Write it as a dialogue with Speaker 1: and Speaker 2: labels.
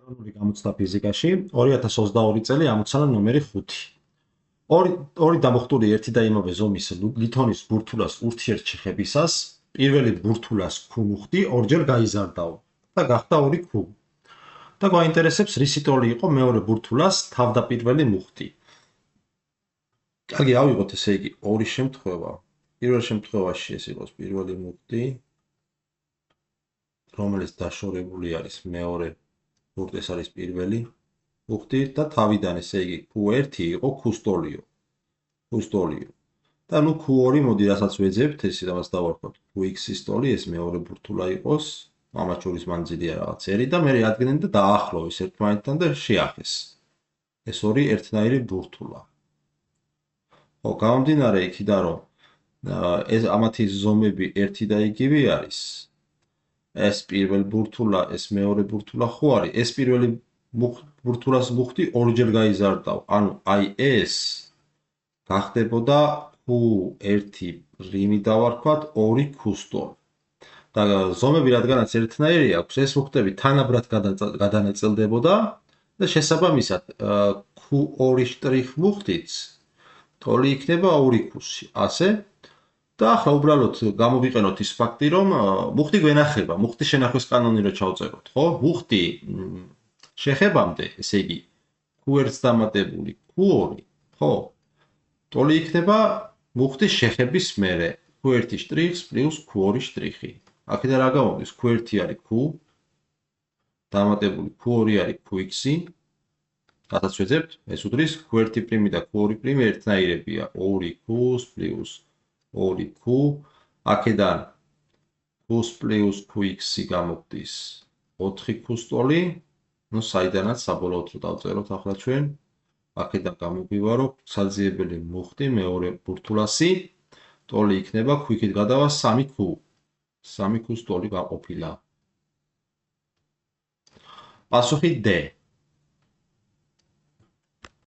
Speaker 1: ეროვნული გამოცდა ფიზიკაში 2022 წელი ამოცანა ნომერი 5. ორი დამუხტული ერთი და იმავე ზომის ლითონის ბურთულას ურთიერთშეხებისას პირველი ბურთულას Q მუხტი ორჯერ გაიზარდაო და გახდა 2Q. და გვაინტერესებს რისი ტოლი იყო მეორე ბურთულას თავდაპირველი მუხტი. კარგი, ავიღოთ ესე იგი ორი შემთხვევა. პირველ შემთხვევაში ეს იყოს პირველი მუხტი, რომელიც დაშორებული არის მეორე ბურთს არის პირველი მუხტი და თავიდან ესე იგი Q1 იყო Q-ტოლიო. და ნუ Q2 მოდი რასაც ვეძებთ, ეს იმას დავარქვათ Qx-ის ტოლი, ეს მეორე ბურთულა იყოს, ამათ შორის მანძილია რაღაც ერი და მე ადგენენ და დაახლოვეს ერთმანეთთან და შეახეს. ეს ორი ერთნაირი ბურთულა. ხო, გამომდინარე იქიდან რომ ეს ამათი ზომები ერთი და იგივე არის. ეს პირველი ბურთულა, ეს მეორე ბურთულა ხო არის? ეს პირველი ბურთულას მუხტი ორჯერ გაიზარდაო. ანუ აი ეს გახდებოდა Q1 პრიმი დავარქვათ 2Q-ტოლი. და ზომები რადგანაც ერთნაირი აქვს, ეს მუხტები თანაბრად გადანაწილდებოდა და შესაბამისად Q2 შტრიხ მუხტიც ტოლი იქნება 2Q-ში. ასე და ახლა უბრალოდ გამოვიყენოთ ის ფაქტი, რომ მუხტი გვენახება, მუხტის შენახვის კანონი რო ჩავწეროთ, ხო? მუხტი შეხებამდე, ესე იგი Q1-ს დამატებული Q2, ხო? ტოლი იქნება მუხტის შეხების მერე Q1 შტრიხს პლუს Q2 შტრიხი. აქედან რა გამოდის? Q1 არის Q, დამატებული Q2 არის Qx-ი. რასაც ვეძებთ, ეს უდრის Q1 პრიმი და Q2 პრიმი ერთნაირებია 2Q პლუს 2Q. აქედან Q პლუს Qx-ი გამოდის 4Q-ტოლი. ნუ საიდანაც საბოლოოდ რო დავწეროთ ახლა ჩვენ, აქედან გამოგვივა, რომ საძიებელი მუხტი მეორე ბურთულასი ტოლი იქნება Q-იქით გადავა 3Q. 3Q-ტოლი გაყოფილა. პასუხი D.